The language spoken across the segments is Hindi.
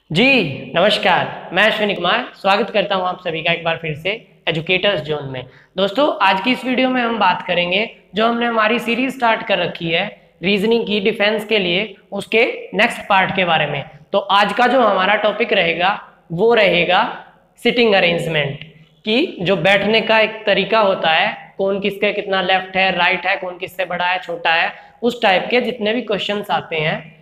जी नमस्कार, मैं अश्विनी कुमार स्वागत करता हूं आप सभी का एक बार फिर से एजुकेटर्स जोन में। दोस्तों आज की इस वीडियो में हम बात करेंगे जो हमने हमारी सीरीज स्टार्ट कर रखी है रीजनिंग की डिफेंस के लिए, उसके नेक्स्ट पार्ट के बारे में। तो आज का जो हमारा टॉपिक रहेगा वो रहेगा सिटिंग अरेंजमेंट, कि जो बैठने का एक तरीका होता है, कौन किसके कितना लेफ्ट है राइट है, कौन किससे बड़ा है छोटा है, उस टाइप के जितने भी क्वेश्चंस आते हैं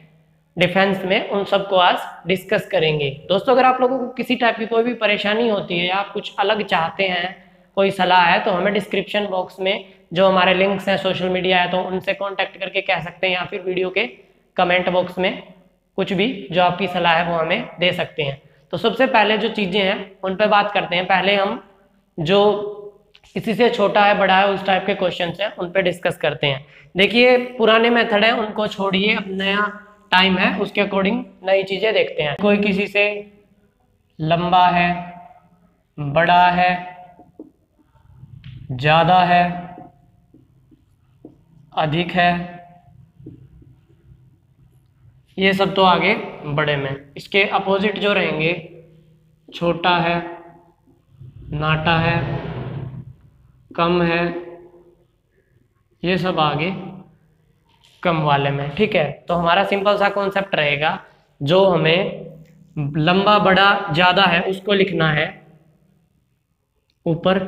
डिफेंस में उन सबको आज डिस्कस करेंगे। दोस्तों अगर आप लोगों को किसी टाइप की कोई भी परेशानी होती है या आप कुछ अलग चाहते हैं, कोई सलाह है, तो हमें डिस्क्रिप्शन बॉक्स में जो हमारे लिंक्स हैं सोशल मीडिया है तो उनसे कांटेक्ट करके कह सकते हैं, या फिर वीडियो के कमेंट बॉक्स में कुछ भी जो आपकी सलाह है वो हमें दे सकते हैं। तो सबसे पहले जो चीज़ें हैं उन पर बात करते हैं। पहले हम जो किसी से छोटा है बड़ा है उस टाइप के क्वेश्चन हैं उन पर डिस्कस करते हैं। देखिए पुराने मेथड है उनको छोड़िए, अब नया टाइम है उसके अकॉर्डिंग नई चीजें देखते हैं। कोई किसी से लंबा है, बड़ा है, ज्यादा है, अधिक है, ये सब तो आगे बड़े में। इसके अपोजिट जो रहेंगे छोटा है, नाटा है, कम है, ये सब आगे कम वाले में। ठीक है, तो हमारा सिंपल सा कॉन्सेप्ट रहेगा, जो हमें लंबा बड़ा ज्यादा है उसको लिखना है ऊपर,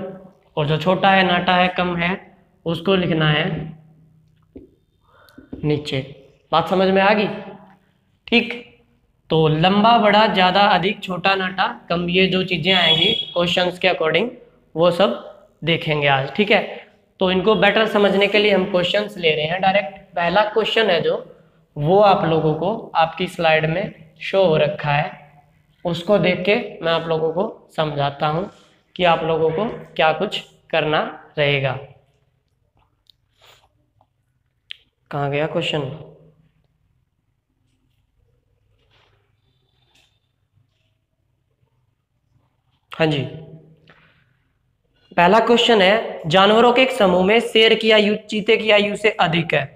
और जो छोटा है नाटा है कम है उसको लिखना है नीचे। बात समझ में आ गई? ठीक, तो लंबा बड़ा ज्यादा अधिक छोटा नाटा कम, ये जो चीजें आएंगी क्वेश्चंस के अकॉर्डिंग वो सब देखेंगे आज। ठीक है, तो इनको बेटर समझने के लिए हम क्वेश्चंस ले रहे हैं डायरेक्ट। पहला क्वेश्चन है जो वो आप लोगों को आपकी स्लाइड में शो हो रखा है, उसको देख के मैं आप लोगों को समझाता हूं कि आप लोगों को क्या कुछ करना रहेगा। कहाँ गया क्वेश्चन? हाँ जी, पहला क्वेश्चन है, जानवरों के एक समूह में शेर की आयु चीते की आयु से अधिक है,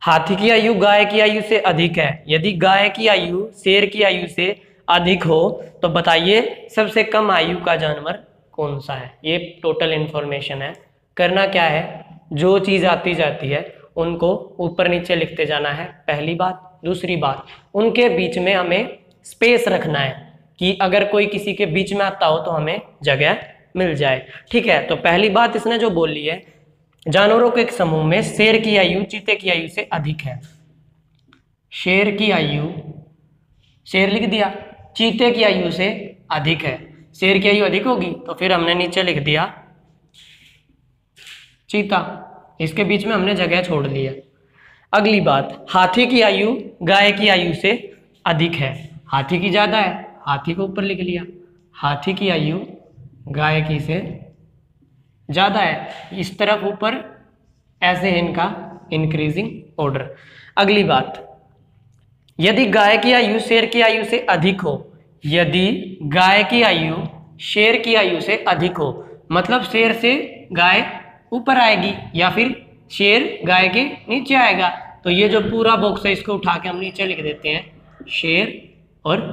हाथी की आयु गाय की आयु से अधिक है। यदि गाय की आयु शेर की आयु से अधिक हो तो बताइए सबसे कम आयु का जानवर कौन सा है। ये टोटल इंफॉर्मेशन है। करना क्या है, जो चीज आती जाती है उनको ऊपर नीचे लिखते जाना है, पहली बात। दूसरी बात, उनके बीच में हमें स्पेस रखना है कि अगर कोई किसी के बीच में आता हो तो हमें जगह मिल जाए। ठीक है, तो पहली बात इसने जो बोली है, जानवरों के एक समूह में शेर की आयु चीते की आयु से अधिक है। शेर की आयु, शेर लिख दिया, चीते की आयु से अधिक है। शेर की आयु अधिक होगी तो फिर हमने नीचे लिख दिया चीता, इसके बीच में हमने जगह छोड़ ली है। अगली बात, हाथी की आयु गाय की आयु से अधिक है। हाथी की ज्यादा है, हाथी को ऊपर लिख लिया। हाथी की आयु गाय की से ज्यादा है, इस तरफ ऊपर, ऐसे इनका इंक्रीजिंग ऑर्डर। अगली बात, यदि गाय की आयु शेर की आयु से अधिक हो, यदि गाय की आयु शेर की आयु से अधिक हो, मतलब शेर से गाय ऊपर आएगी या फिर शेर गाय के नीचे आएगा। तो ये जो पूरा बॉक्स है इसको उठा के हम नीचे लिख देते हैं, शेर और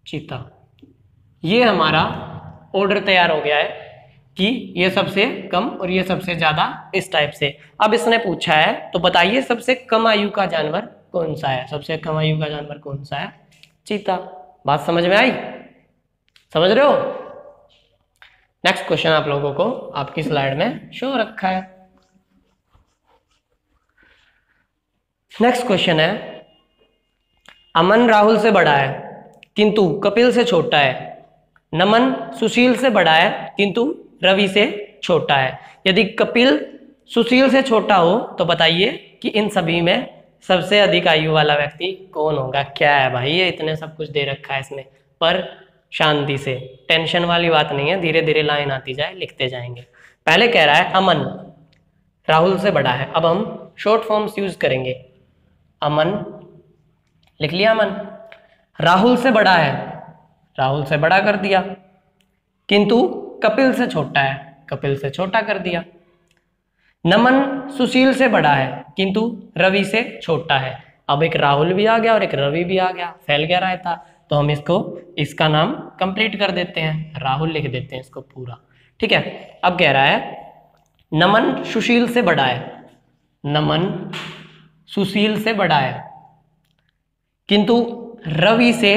चीता। ये हमारा ऑर्डर तैयार हो गया है कि ये सबसे कम और ये सबसे ज्यादा, इस टाइप से। अब इसने पूछा है तो बताइए सबसे कम आयु का जानवर कौन सा है। सबसे कम आयु का जानवर कौन सा है? चीता। बात समझ में आई? समझ रहे हो? नेक्स्ट क्वेश्चन आप लोगों को आपकी स्लाइड में शो रखा है। नेक्स्ट क्वेश्चन है, अमन राहुल से बड़ा है किंतु कपिल से छोटा है। नमन सुशील से बड़ा है किंतु रवि से छोटा है। यदि कपिल सुशील से छोटा हो तो बताइए कि इन सभी में सबसे अधिक आयु वाला व्यक्ति कौन होगा। क्या है भाई, ये इतने सब कुछ दे रखा है इसमें, पर शांति से, टेंशन वाली बात नहीं है, धीरे धीरे लाइन आती जाए, लिखते जाएंगे। पहले कह रहा है अमन राहुल से बड़ा है, अब हम शॉर्ट फॉर्म्स यूज करेंगे। अमन लिख लिया, अमन। राहुल से बड़ा है, राहुल से बड़ा कर दिया, किंतु कपिल से छोटा है, कपिल से छोटा कर दिया। नमन सुशील से बड़ा है किंतु रवि से छोटा है। अब एक राहुल भी आ गया और एक रवि भी आ गया, फैल गया रायता। तो हम इसको इसका नाम कंप्लीट कर देते हैं, राहुल लिख देते हैं इसको पूरा। ठीक है, अब कह रहा है नमन सुशील से बड़ा है, नमन सुशील से बड़ा है किंतु रवि से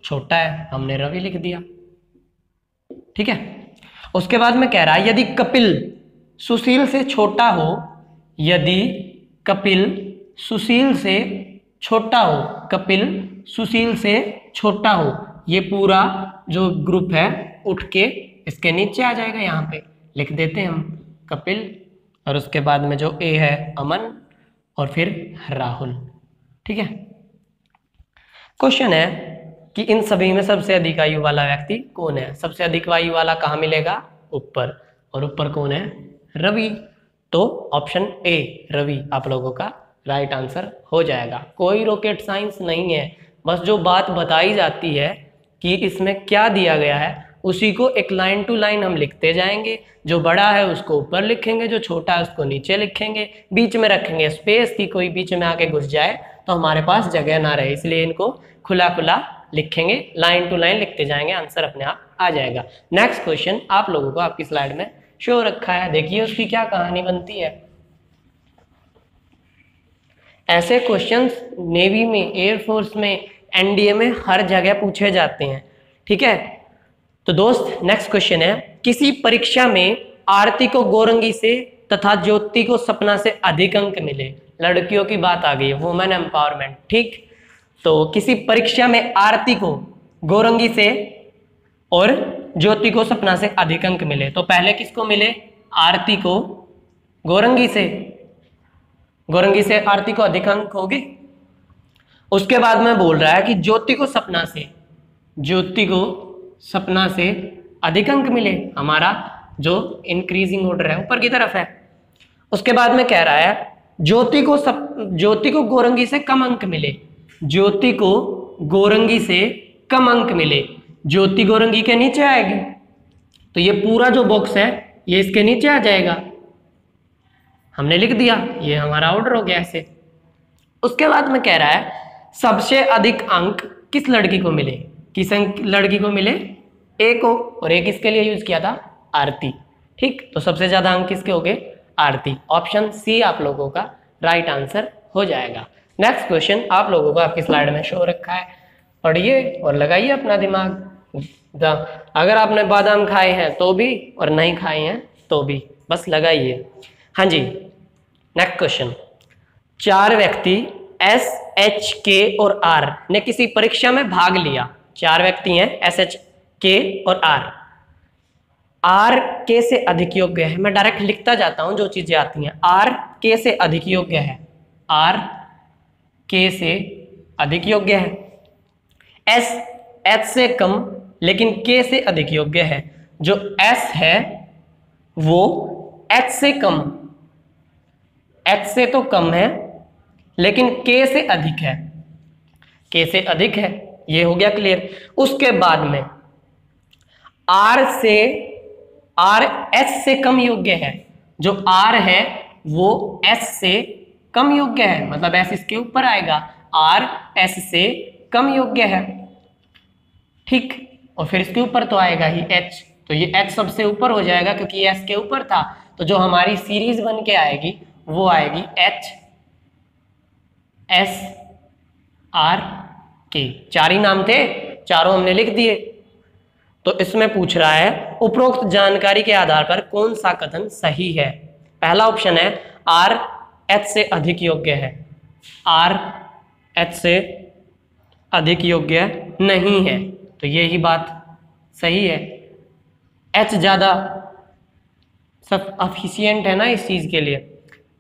छोटा है, हमने रवि लिख दिया। ठीक है, उसके बाद में कह रहा है यदि कपिल सुशील से छोटा हो, यदि कपिल सुशील से छोटा हो, कपिल सुशील से छोटा हो, ये पूरा जो ग्रुप है उठ के इसके नीचे आ जाएगा, यहाँ पे लिख देते हैं हम कपिल, और उसके बाद में जो ए है अमन और फिर राहुल। ठीक है, क्वेश्चन है कि इन सभी में सबसे अधिक आयु वाला व्यक्ति कौन है। सबसे अधिक आयु वाला कहाँ मिलेगा, ऊपर, और ऊपर कौन है, रवि। तो ऑप्शन ए रवि आप लोगों का राइट आंसर हो जाएगा। कोई रॉकेट साइंस नहीं है, बस जो बात बताई जाती है कि इसमें क्या दिया गया है उसी को एक लाइन टू लाइन हम लिखते जाएंगे। जो बड़ा है उसको ऊपर लिखेंगे, जो छोटा है उसको नीचे लिखेंगे, बीच में रखेंगे स्पेस की कोई बीच में आके घुस जाए तो हमारे पास जगह ना रहे, इसलिए इनको खुला खुला लिखेंगे, लाइन टू लाइन लिखते जाएंगे, आंसर अपने आप आ जाएगा। नेक्स्ट क्वेश्चन आप लोगों को आपकी स्लाइड में शो रखा है, देखिए उसकी क्या कहानी बनती है। ऐसे क्वेश्चंस नेवी में, एयरफोर्स में, एनडीए में हर जगह पूछे जाते हैं। ठीक है, तो दोस्त नेक्स्ट क्वेश्चन है किसी परीक्षा में आरती को गौरंगी से तथा ज्योति को सपना से अधिक अंक मिले। लड़कियों की बात आ गई, वुमेन एम्पावरमेंट। ठीक, तो किसी परीक्षा में आरती को गौरंगी से और ज्योति को सपना से अधिक अंक मिले, तो पहले किसको मिले, आरती को गौरंगी से, गौरंगी से आरती को अधिक अंक होंगे। उसके बाद में बोल रहा है कि ज्योति को सपना से, ज्योति को सपना से अधिक अंक मिले, हमारा जो इंक्रीजिंग ऑर्डर है ऊपर की तरफ है। उसके बाद में कह रहा है ज्योति को गौरंगी से कम अंक मिले, ज्योति को गौरंगी से कम अंक मिले, ज्योति गौरंगी के नीचे आएगी, तो ये पूरा जो बॉक्स है ये इसके नीचे आ जाएगा, हमने लिख दिया, ये हमारा ऑर्डर हो गया ऐसे। उसके बाद में कह रहा है सबसे अधिक अंक किस लड़की को मिले, किस लड़की को मिले, ए को, और ए किसके लिए यूज किया था, आरती। ठीक, तो सबसे ज्यादा अंक किसके हो गए, आरती। ऑप्शन सी आप लोगों का राइट आंसर हो जाएगा। नेक्स्ट क्वेश्चन आप लोगों को आपकी स्लाइड में शो रखा है, पढ़िए और लगाइए अपना दिमाग। अगर आपने बादाम खाए हैं तो भी और नहीं खाए हैं तो भी, बस लगाइए। हाँ जी, नेक्स्ट क्वेश्चन, 4 व्यक्ति एस, एच, के और आर ने किसी परीक्षा में भाग लिया। 4 व्यक्ति हैं, एस, एच, के और आर के से अधिक योग्य है। मैं डायरेक्ट लिखता जाता हूं जो चीजें आती हैं। आर के से अधिक योग्य है, आर के से अधिक योग्य है, एस एच से कम लेकिन के से अधिक योग्य है। जो एस है वो एच से कम, एच से तो कम है लेकिन के से अधिक है, के से अधिक है, ये हो गया क्लियर। उसके बाद में आर से, आर एस से कम योग्य है, जो आर है वो एस से कम योग्य है, मतलब एस इसके ऊपर आएगा, आर एस से कम योग्य है। ठीक, और फिर इसके ऊपर तो आएगा ही एच, तो ये एच सबसे ऊपर हो जाएगा क्योंकि एस के ऊपर था, तो जो हमारी सीरीज बन के आएगी वो आएगी एच एस आर के। 4 ही नाम थे, चारों हमने लिख दिए। तो इसमें पूछ रहा है उपरोक्त जानकारी के आधार पर कौन सा कथन सही है। पहला ऑप्शन है आर एच से अधिक योग्य है, आर एच से अधिक योग्य नहीं है, तो यही बात सही है। एच ज्यादा सब अफिशिएंट है ना इस चीज के लिए,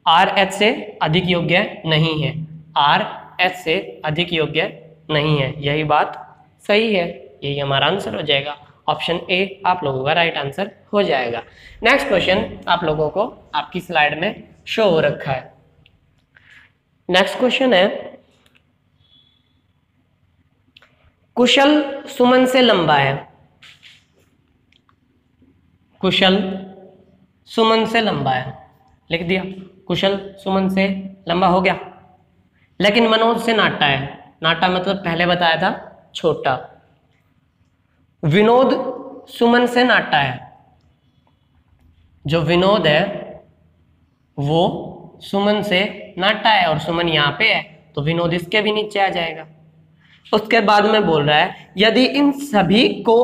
आर एच से अधिक योग्य नहीं है, आर एच से अधिक योग्य नहीं है, यही बात सही है, यही हमारा आंसर हो जाएगा। ऑप्शन ए आप लोगों का राइट आंसर हो जाएगा। नेक्स्ट क्वेश्चन आप लोगों को आपकी स्लाइड में शो हो रखा है। नेक्स्ट क्वेश्चन है कुशल सुमन से लंबा है, कुशल सुमन से लंबा है, लिख दिया, कुशल सुमन से लंबा हो गया, लेकिन मनोज से नाटा है। नाटा मतलब पहले बताया था छोटा, विनोद सुमन से नाटा है, जो विनोद है वो सुमन से नाटा है और सुमन यहाँ पे है, तो विनोद इसके भी नीचे आ जाएगा। उसके बाद में बोल रहा है यदि इन सभी को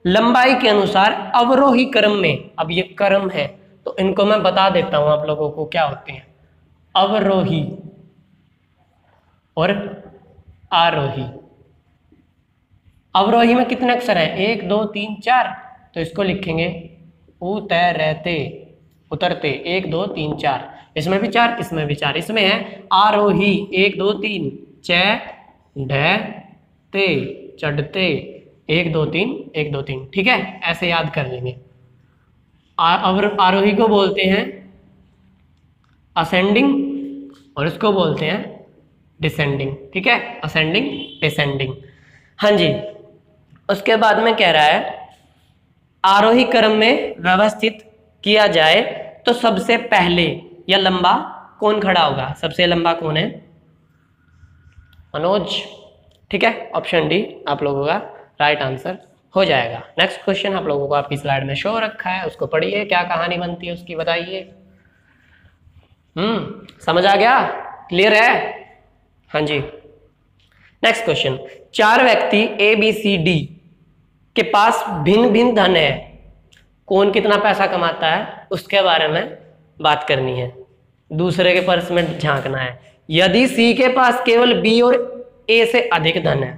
लंबाई के अनुसार अवरोही क्रम में, अब ये क्रम है तो इनको मैं बता देता हूं आप लोगों को क्या होते हैं, अवरोही और आरोही। अवरोही में कितने अक्षर हैं, 1 2 3 4, तो इसको लिखेंगे उतरते, उतरते 1 2 3 4, इसमें भी 4, इसमें भी 4, इसमें है आरोही 1 2 3, चढ़ते, चढ़ते 1 2 3 1 2 3, ठीक है, ऐसे याद कर लेंगे। आरोही को बोलते हैं असेंडिंग और इसको बोलते हैं डिसेंडिंग, ठीक है, असेंडिंग डिसेंडिंग। हाँ जी, उसके बाद में कह रहा है आरोही क्रम में व्यवस्थित किया जाए तो सबसे पहले या लंबा कौन खड़ा होगा, सबसे लंबा कौन है, मनोज, ठीक है, ऑप्शन डी आप लोगों का राइट आंसर हो जाएगा। नेक्स्ट क्वेश्चन आप लोगों को आपकी स्लाइड में शो रखा है, उसको पढ़िए, क्या कहानी बनती है उसकी बताइए। समझ आ गया, क्लियर है? हाँ जी। नेक्स्ट क्वेश्चन, 4 व्यक्ति ए बी सी डी के पास भिन्न भिन्न धन है, कौन कितना पैसा कमाता है उसके बारे में बात करनी है, दूसरे के पर्स में झांकना है। यदि सी के पास केवल बी और ए से अधिक धन है,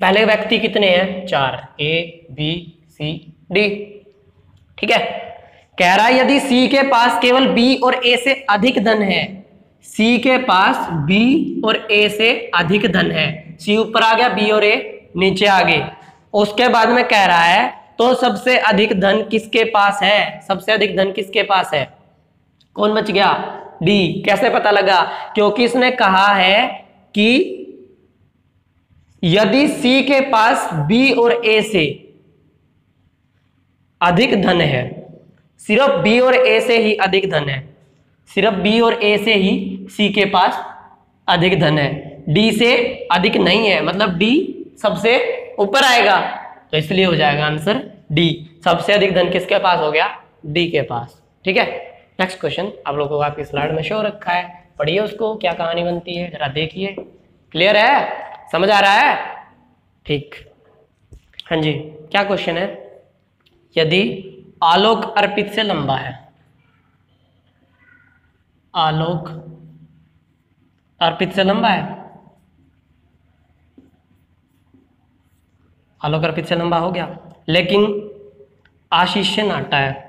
पहले व्यक्ति कितने हैं, 4, ए बी सी डी, ठीक है, कह रहा है यदि सी के पास केवल बी और ए से अधिक धन है, सी के पास बी और ए से अधिक धन है, सी ऊपर आ गया, बी और ए नीचे आ गए, उसके बाद में कह रहा है तो सबसे अधिक धन किसके पास है, सबसे अधिक धन किसके पास है, कौन बच गया, डी। कैसे पता लगा, क्योंकि इसने कहा है कि यदि सी के पास बी और ए से अधिक धन है, सिर्फ बी और ए से ही अधिक धन है, सिर्फ बी और ए से ही सी के पास अधिक धन है, डी से अधिक नहीं है, मतलब डी सबसे ऊपर आएगा, तो इसलिए हो जाएगा आंसर डी। सबसे अधिक धन किसके पास हो गया, डी के पास, ठीक है। नेक्स्ट क्वेश्चन आप लोगों को आपकी स्लाइड में शो रखा है, पढ़िए उसको, क्या कहानी बनती है जरा देखिए, क्लियर है, समझ आ रहा है, ठीक। हाँ जी, क्या क्वेश्चन है, यदि आलोक अर्पित से लंबा है, आलोक अर्पित से लंबा है, आलोक अर्पित से लंबा हो गया, लेकिन आशीष से नाटा है,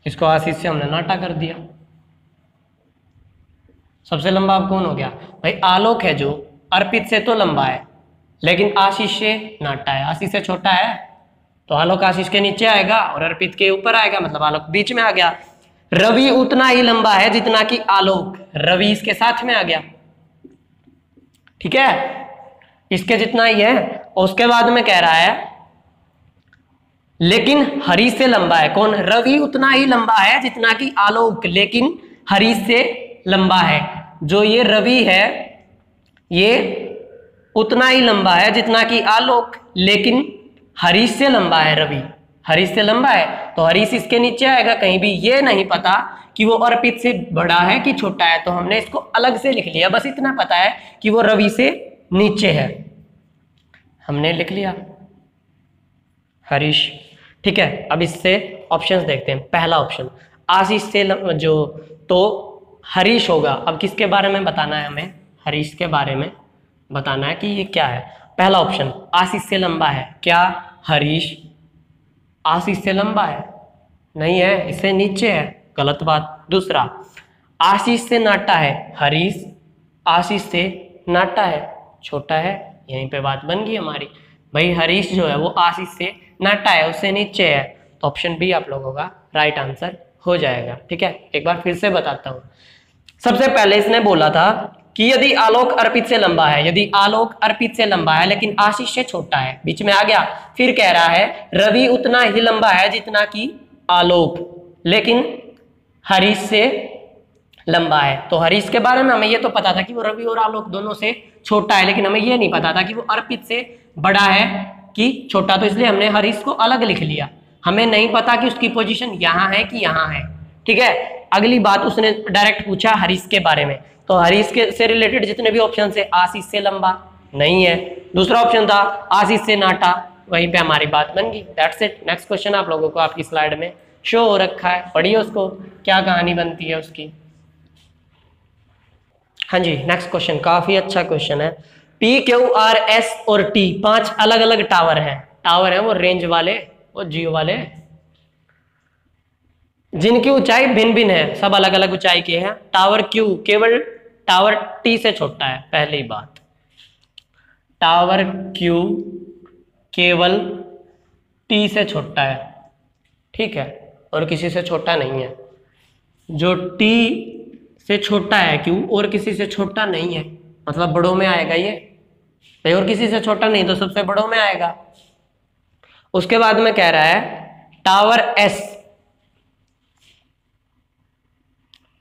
इसको आशीष से हमने नाटा कर दिया, सबसे लंबा अब कौन हो गया भाई, आलोक है जो अर्पित से तो लंबा है लेकिन आशीष से नाटा है, आशीष से छोटा है, तो आलोक आशीष के नीचे आएगा और अर्पित के ऊपर आएगा, मतलब आलोक बीच में आ गया। रवि उतना ही लंबा है जितना कि आलोक, रवि इसके साथ में आ गया, ठीक है, इसके जितना ही है। और उसके बाद में कह रहा है लेकिन हरीश से लंबा है, कौन, रवि उतना ही लंबा है जितना कि आलोक, लेकिन हरीश से लंबा है, जो ये रवि है ये उतना ही लंबा है जितना कि आलोक, लेकिन हरीश से लंबा है, रवि हरीश से लंबा है, तो हरीश इसके नीचे आएगा, कहीं भी ये नहीं पता कि वो अर्पित से बड़ा है कि छोटा है, तो हमने इसको अलग से लिख लिया, बस इतना पता है कि वो रवि से नीचे है, हमने लिख लिया हरीश, ठीक है। अब इससे ऑप्शंस देखते हैं। पहला ऑप्शन आशीष से जो, तो हरीश होगा, अब किसके बारे में बताना है हमें, हरीश के बारे में बताना है कि ये क्या है। पहला ऑप्शन आशीष से लंबा है, क्या हरीश आशीष से लंबा है, नहीं है, इससे नीचे है, गलत बात। दूसरा आशीष से नाटा है, हरीश आशीष से नाटा है, छोटा है, यहीं पे बात बन गई हमारी, भाई हरीश जो है वो आशीष से नाटा है, उससे नीचे है, तो ऑप्शन बी आप लोगों का राइट आंसर हो जाएगा, ठीक है। एक बार फिर से बताता हूं। सबसे पहले इसने बोला था कि यदि आलोक अर्पित से लंबा है, यदि आलोक अर्पित से लंबा है लेकिन आशीष से छोटा है, बीच में आ गया। फिर कह रहा है रवि उतना ही लंबा है जितना कि आलोक, लेकिन हरीश से लंबा है। तो हरीश के बारे में हमें ये तो पता था कि वो रवि और आलोक दोनों से छोटा है, लेकिन हमें ये नहीं पता था कि वो अर्पित से बड़ा है कि छोटा, तो इसलिए हमने हरीश को अलग लिख लिया। हमें नहीं पता कि उसकी पोजीशन यहाँ है कि यहाँ है। ठीक है, अगली बात उसने डायरेक्ट पूछा हरीश के बारे में, तो हरीश के से रिलेटेड जितने भी ऑप्शन है, आशीष से लंबा नहीं है। दूसरा ऑप्शन था आशीष से नाटा, वहीं पे हमारी बात बन गई। That's it. नेक्स्ट क्वेश्चन आप लोगों को आपकी स्लाइड में शो हो रखा है, पढ़िए उसको, क्या कहानी बनती है उसकी। हाँ जी, नेक्स्ट क्वेश्चन काफी अच्छा क्वेश्चन है। पी क्यू आर एस और टी 5 अलग अलग टावर हैं। टावर है वो रेंज वाले, वो जियो वाले, जिनकी ऊंचाई भिन्न भिन्न है, सब अलग अलग ऊंचाई के हैं। टावर क्यू केवल टावर टी से छोटा है, पहली बात। टावर क्यू केवल टी से छोटा है, ठीक है, और किसी से छोटा नहीं है। जो टी से छोटा है क्यू और किसी से छोटा नहीं है, मतलब बड़ों में आएगा ये भाई, और किसी से छोटा नहीं तो सबसे बड़ों में आएगा। उसके बाद में कह रहा है टावर एस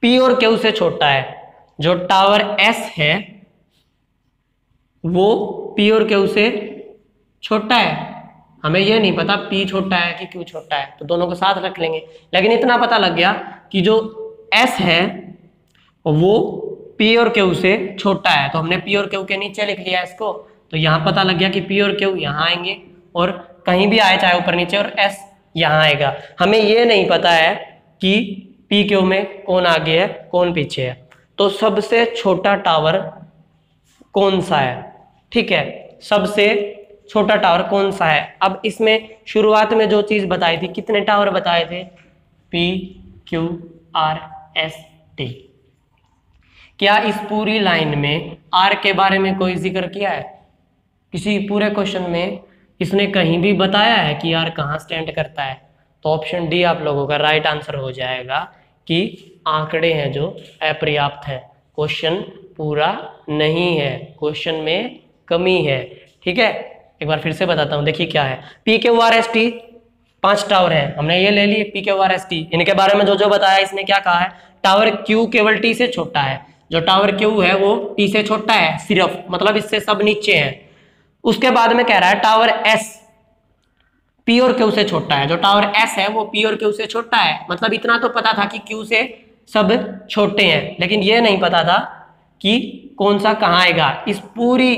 पी और क्यू से छोटा है। जो टावर एस है वो पी और क्यू से छोटा है। हमें यह नहीं पता पी छोटा है कि क्यू छोटा है, तो दोनों को साथ रख लेंगे, लेकिन इतना पता लग गया कि जो एस है वो पी और क्यू से छोटा है, तो हमने पी और क्यू के नीचे लिख लिया इसको। तो यहां पता लग गया कि पी और क्यू यहां आएंगे, और कहीं भी आए चाहे ऊपर नीचे, और एस यहां आएगा। हमें यह नहीं पता है कि पी क्यू में कौन आगे है कौन पीछे है। तो सबसे छोटा टावर कौन सा है, ठीक है, सबसे छोटा टावर कौन सा है। अब इसमें शुरुआत में जो चीज बताई थी, कितने टावर बताए थे, P Q R S T. क्या इस पूरी लाइन में आर के बारे में कोई जिक्र किया है? किसी पूरे क्वेश्चन में इसने कहीं भी बताया है कि आर कहाँ स्टैंड करता है? तो ऑप्शन डी आप लोगों का राइट आंसर हो जाएगा कि आंकड़े हैं जो अपर्याप्त है, क्वेश्चन पूरा नहीं है, क्वेश्चन में कमी है। ठीक है, एक बार फिर से बताता हूं, देखिए क्या है। P Q R S T 5 tower हैं, हमने ये ले लिए P Q R S T. इनके बारे में जो जो बताया इसने क्या कहा है, टावर क्यू केवल टी से छोटा है। जो टावर क्यू है वो टी से छोटा है सिर्फ, मतलब इससे सब नीचे है। उसके बाद में कह रहा है टावर एस पी और क्यू से छोटा है। जो टावर एस है वो पी और क्यू से छोटा है, मतलब इतना तो पता था कि क्यू से सब छोटे हैं, लेकिन ये नहीं पता था कि कौन सा कहाँ आएगा। इस पूरी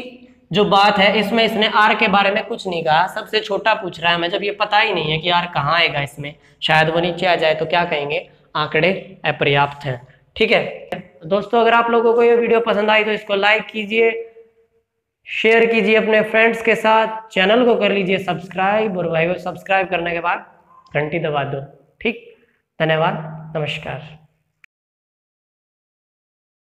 जो बात है इसमें इसने आर के बारे में कुछ नहीं कहा, सबसे छोटा पूछ रहा है हमें। जब ये पता ही नहीं है कि आर कहाँ आएगा इसमें, शायद वो नीचे आ जाए, तो क्या कहेंगे, आंकड़े अपर्याप्त हैं। ठीक है दोस्तों, अगर आप लोगों को ये वीडियो पसंद आई तो इसको लाइक कीजिए, शेयर कीजिए अपने फ्रेंड्स के साथ, चैनल को कर लीजिए सब्सक्राइब, और भाई को सब्सक्राइब करने के बाद घंटी दबा दो। ठीक, धन्यवाद, नमस्कार।